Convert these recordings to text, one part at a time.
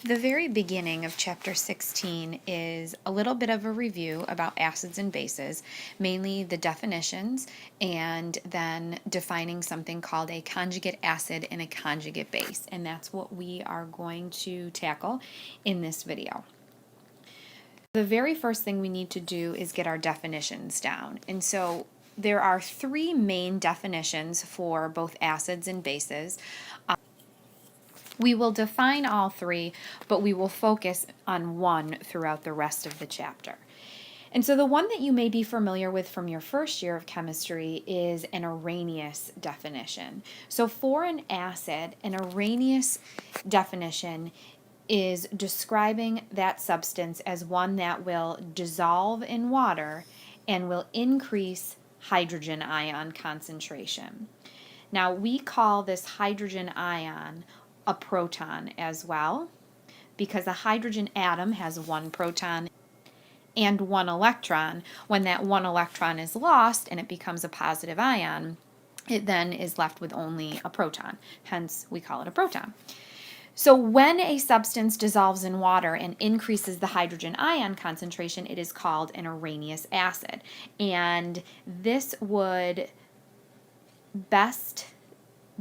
The very beginning of chapter 16 is a little bit of a review about acids and bases, mainly the definitions, and then defining something called a conjugate acid and a conjugate base. And that's what we are going to tackle in this video. The very first thing we need to do is get our definitions down. And so there are three main definitions for both acids and bases. We will define all three, but we will focus on one throughout the rest of the chapter. And so the one that you may be familiar with from your first year of chemistry is an Arrhenius definition. So for an acid, an Arrhenius definition is describing that substance as one that will dissolve in water and will increase hydrogen ion concentration. Now we call this hydrogen ion a proton as well, because a hydrogen atom has one proton and one electron. When that one electron is lost and it becomes a positive ion, it then is left with only a proton. Hence, we call it a proton. So when a substance dissolves in water and increases the hydrogen ion concentration, it is called an Arrhenius acid. And this would best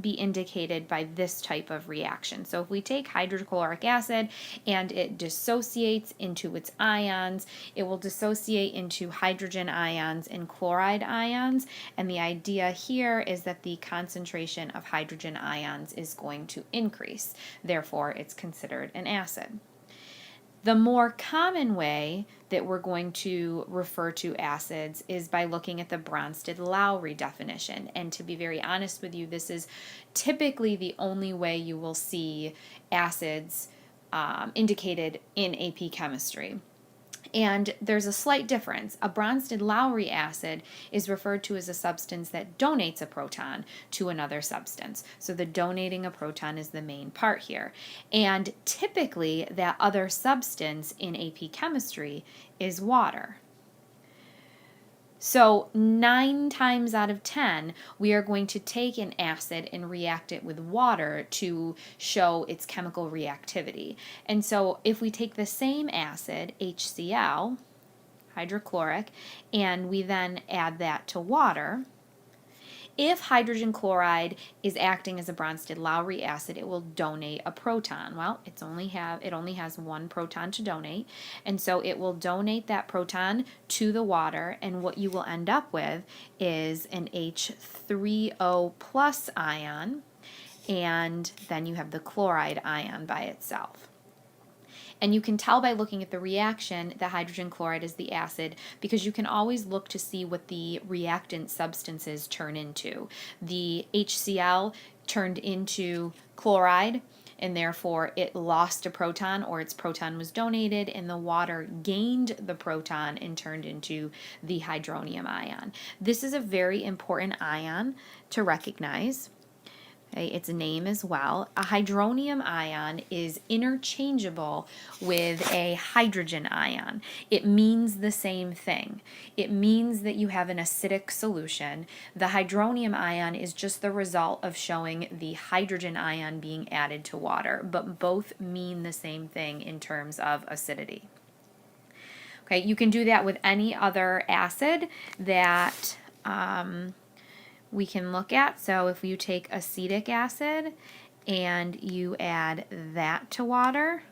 be indicated by this type of reaction. So if we take hydrochloric acid and it dissociates into its ions, it will dissociate into hydrogen ions and chloride ions. And the idea here is that the concentration of hydrogen ions is going to increase. Therefore, it's considered an acid. The more common way that we're going to refer to acids is by looking at the Bronsted-Lowry definition. And to be very honest with you, this is typically the only way you will see acids indicated in AP chemistry. And there's a slight difference. A Bronsted-Lowry acid is referred to as a substance that donates a proton to another substance. So the donating a proton is the main part here. And typically that other substance in AP chemistry is water. So 9 times out of 10, we are going to take an acid and react it with water to show its chemical reactivity. And so if we take the same acid, HCl, hydrochloric, and we then add that to water, if hydrogen chloride is acting as a Bronsted-Lowry acid, it will donate a proton. Well, it only has one proton to donate, and so it will donate that proton to the water, and what you will end up with is an H3O plus ion, and then you have the chloride ion by itself. And you can tell by looking at the reaction that hydrogen chloride is the acid, because you can always look to see what the reactant substances turn into. The HCl turned into chloride, and therefore it lost a proton, or its proton was donated, and the water gained the proton and turned into the hydronium ion. This is a very important ion to recognize. Okay, its name as well. A hydronium ion is interchangeable with a hydrogen ion. It means the same thing. It means that you have an acidic solution. The hydronium ion is just the result of showing the hydrogen ion being added to water, but both mean the same thing in terms of acidity. Okay, you can do that with any other acid that we can look at. So if you take acetic acid and you add that to water,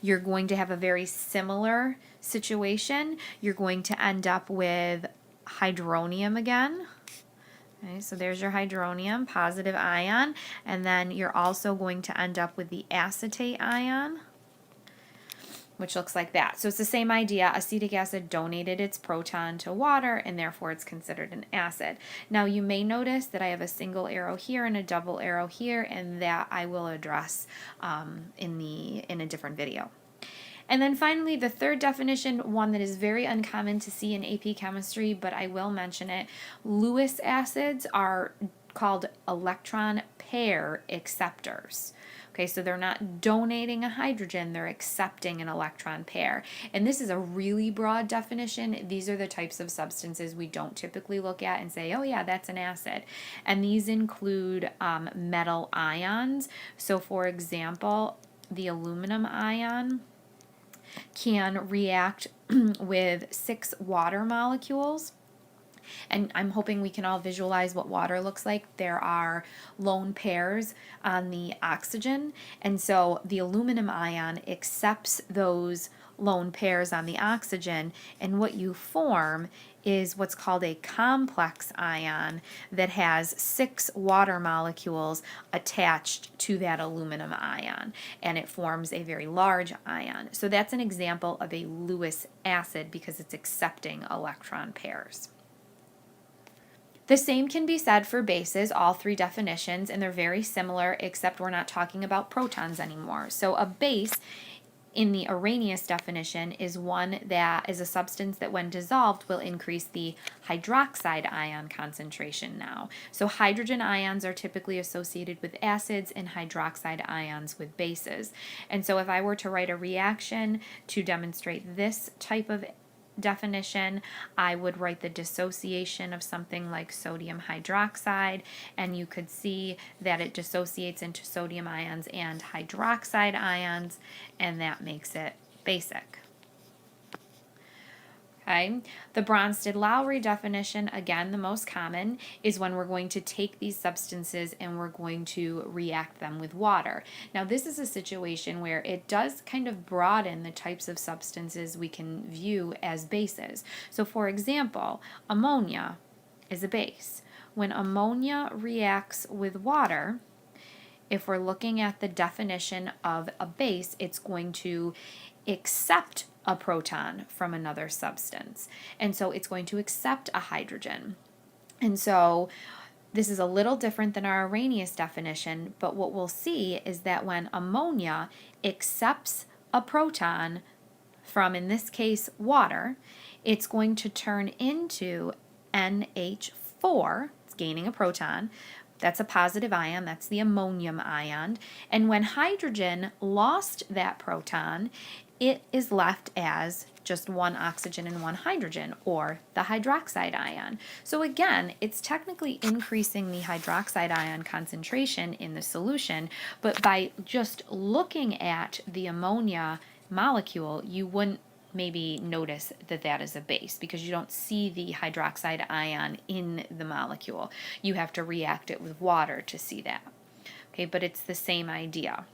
you're going to have a very similar situation. You're going to end up with hydronium again. Okay, so there's your hydronium, positive ion, and then you're also going to end up with the acetate ion, which looks like that. So it's the same idea. Acetic acid donated its proton to water, and therefore it's considered an acid. Now you may notice that I have a single arrow here and a double arrow here, and that I will address in a different video. And then finally, the third definition, one that is very uncommon to see in AP chemistry, but I will mention it. Lewis acids are called electron pair acceptors. Okay, so they're not donating a hydrogen, they're accepting an electron pair. And this is a really broad definition. These are the types of substances we don't typically look at and say, oh yeah, that's an acid. And these include metal ions. So for example, the aluminum ion can react with 6 water molecules. And I'm hoping we can all visualize what water looks like. There are lone pairs on the oxygen, and so the aluminum ion accepts those lone pairs on the oxygen, and what you form is what's called a complex ion that has 6 water molecules attached to that aluminum ion, and it forms a very large ion. So that's an example of a Lewis acid because it's accepting electron pairs. The same can be said for bases, all 3 definitions, and they're very similar, except we're not talking about protons anymore. So a base in the Arrhenius definition is one that is a substance that when dissolved will increase the hydroxide ion concentration now. So hydrogen ions are typically associated with acids and hydroxide ions with bases. And so if I were to write a reaction to demonstrate this type of definition, I would write the dissociation of something like sodium hydroxide, and you could see that it dissociates into sodium ions and hydroxide ions, and that makes it basic. Okay. The Bronsted-Lowry definition, again, the most common, is when we're going to take these substances and we're going to react them with water. Now, this is a situation where it does kind of broaden the types of substances we can view as bases. So, for example, ammonia is a base. When ammonia reacts with water, if we're looking at the definition of a base, it's going to accept a proton from another substance. And so it's going to accept a hydrogen. And so this is a little different than our Arrhenius definition, but what we'll see is that when ammonia accepts a proton from, in this case, water, it's going to turn into NH4. It's gaining a proton. That's a positive ion. That's the ammonium ion. And when hydrogen lost that proton, it is left as just 1 oxygen and 1 hydrogen, or the hydroxide ion. So again, it's technically increasing the hydroxide ion concentration in the solution, but by just looking at the ammonia molecule, you wouldn't maybe notice that that is a base because you don't see the hydroxide ion in the molecule. You have to react it with water to see that. Okay, but it's the same idea.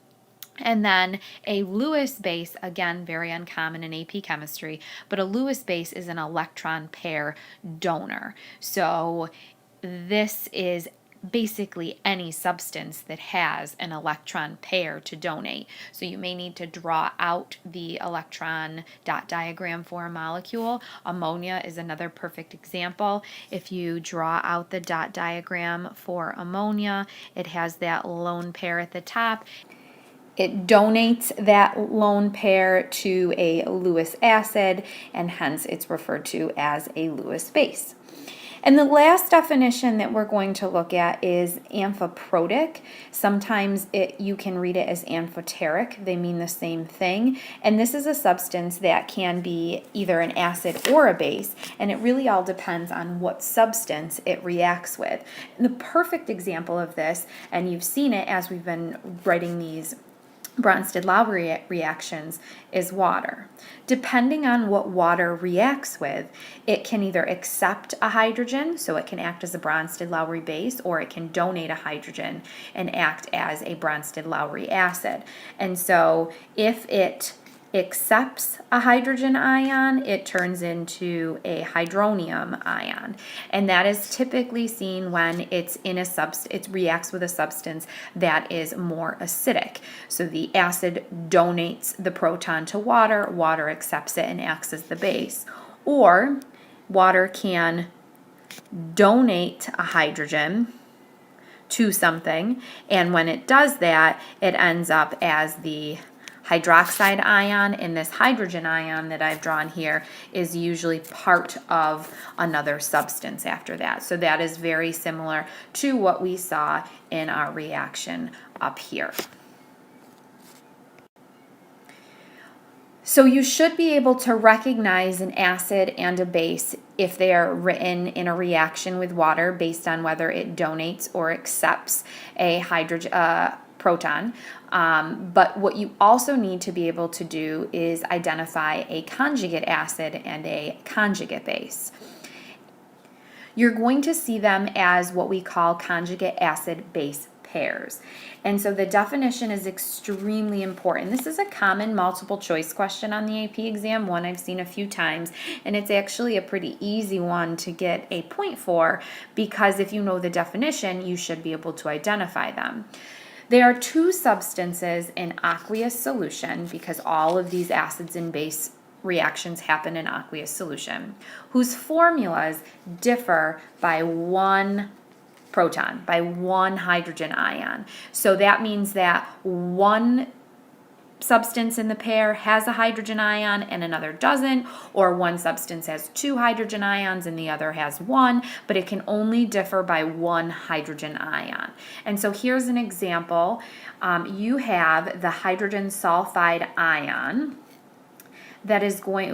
And then a Lewis base, again, very uncommon in AP chemistry, but a Lewis base is an electron pair donor. So this is basically any substance that has an electron pair to donate. So you may need to draw out the electron dot diagram for a molecule. Ammonia is another perfect example. If you draw out the dot diagram for ammonia, it has that lone pair at the top. It donates that lone pair to a Lewis acid, and hence it's referred to as a Lewis base. And the last definition that we're going to look at is amphiprotic. Sometimes you can read it as amphoteric. They mean the same thing. And this is a substance that can be either an acid or a base, and it really all depends on what substance it reacts with. And the perfect example of this, and you've seen it as we've been writing these Bronsted-Lowry reactions, is water. Depending on what water reacts with, it can either accept a hydrogen, so it can act as a Bronsted-Lowry base, or it can donate a hydrogen and act as a Bronsted-Lowry acid. And so if it accepts a hydrogen ion, it turns into a hydronium ion. And that is typically seen when it's in a it reacts with a substance that is more acidic. So the acid donates the proton to water, water accepts it and acts as the base. Or water can donate a hydrogen to something, and when it does that, it ends up as the hydroxide ion, and this hydrogen ion that I've drawn here is usually part of another substance after that. So that is very similar to what we saw in our reaction up here. So you should be able to recognize an acid and a base if they are written in a reaction with water based on whether it donates or accepts a proton. But what you also need to be able to do is identify a conjugate acid and a conjugate base. You're going to see them as what we call conjugate acid-base pairs. And so the definition is extremely important. This is a common multiple choice question on the AP exam, one I've seen a few times, and it's actually a pretty easy one to get a point for, because if you know the definition, you should be able to identify them. There are two substances in aqueous solution, because all of these acids and base reactions happen in aqueous solution, whose formulas differ by one proton, by one hydrogen ion. So that means that one substance in the pair has a hydrogen ion and another doesn't, or one substance has two hydrogen ions and the other has one, but it can only differ by one hydrogen ion. And so here's an example. You have the hydrogen sulfide ion that is going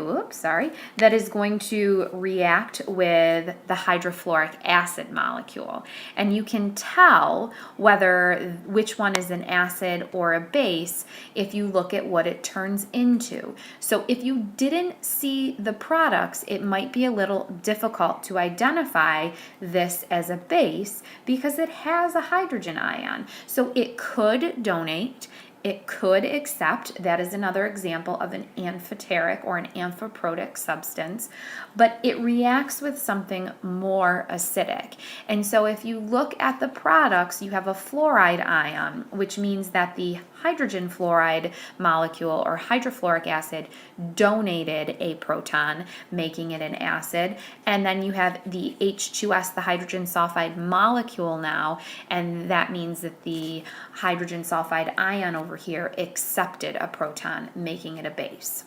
to react with the hydrofluoric acid molecule. And you can tell which one is an acid or a base if you look at what it turns into. So if you didn't see the products, it might be a little difficult to identify this as a base because it has a hydrogen ion. So it could donate, it could accept. That is another example of an amphoteric or an amphiprotic substance, but it reacts with something more acidic. And so if you look at the products, you have a fluoride ion, which means that the hydrogen fluoride molecule or hydrofluoric acid donated a proton, making it an acid. And then you have the H2S, the hydrogen sulfide molecule now, and that means that the hydrogen sulfide ion over here accepted a proton, making it a base.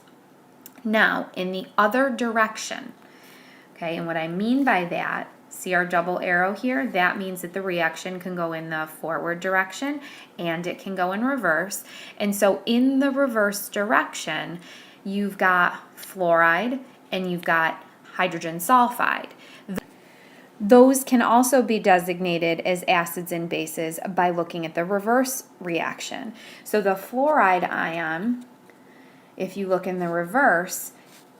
Now, in the other direction, okay, and what I mean by that, see our double arrow here? That means that the reaction can go in the forward direction and it can go in reverse. And so in the reverse direction, you've got fluoride and you've got hydrogen sulfide. Those can also be designated as acids and bases by looking at the reverse reaction. So the fluoride ion, if you look in the reverse,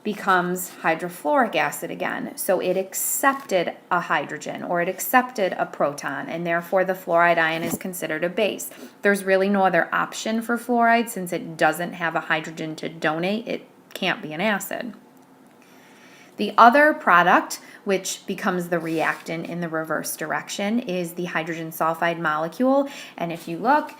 becomes hydrofluoric acid again. So it accepted a hydrogen or it accepted a proton, and therefore the fluoride ion is considered a base. There's really no other option for fluoride since it doesn't have a hydrogen to donate. It can't be an acid. The other product, which becomes the reactant in the reverse direction, is the hydrogen sulfide molecule. And if you look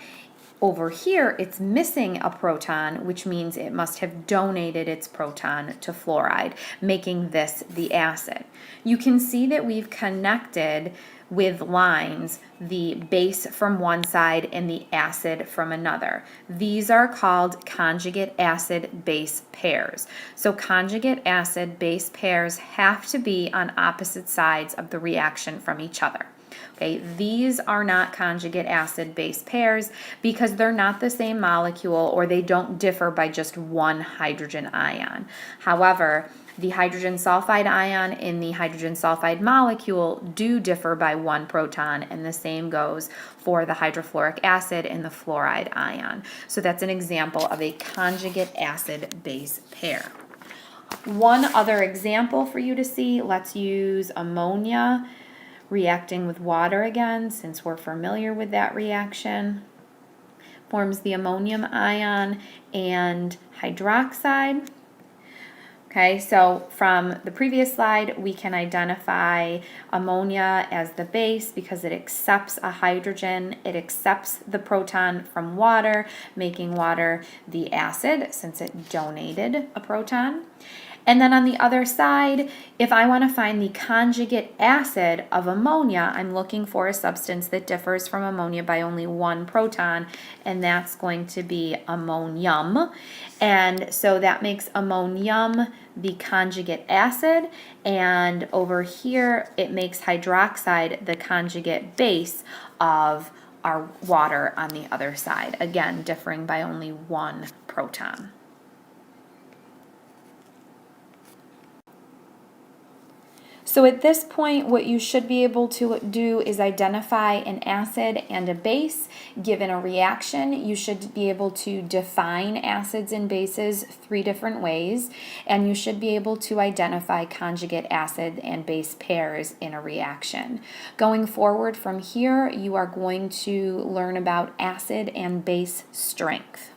over here, it's missing a proton, which means it must have donated its proton to fluoride, making this the acid. You can see that we've connected with lines the base from one side and the acid from another. These are called conjugate acid-base pairs. So conjugate acid-base pairs have to be on opposite sides of the reaction from each other. Okay, these are not conjugate acid-base pairs because they're not the same molecule or they don't differ by just one hydrogen ion. However, the hydrogen sulfide ion and the hydrogen sulfide molecule do differ by one proton, and the same goes for the hydrofluoric acid and the fluoride ion. So that's an example of a conjugate acid-base pair. One other example for you to see, let's use ammonia reacting with water again, since we're familiar with that reaction. Forms the ammonium ion and hydroxide. Okay, so from the previous slide, we can identify ammonia as the base because it accepts a hydrogen. It accepts the proton from water, making water the acid since it donated a proton. And then on the other side, if I want to find the conjugate acid of ammonia, I'm looking for a substance that differs from ammonia by only one proton, and that's going to be ammonium. And so that makes ammonium the conjugate acid, and over here it makes hydroxide the conjugate base of our water on the other side, again differing by only one proton. So at this point, what you should be able to do is identify an acid and a base. Given a reaction, you should be able to define acids and bases 3 different ways, and you should be able to identify conjugate acid and base pairs in a reaction. Going forward from here, you are going to learn about acid and base strength.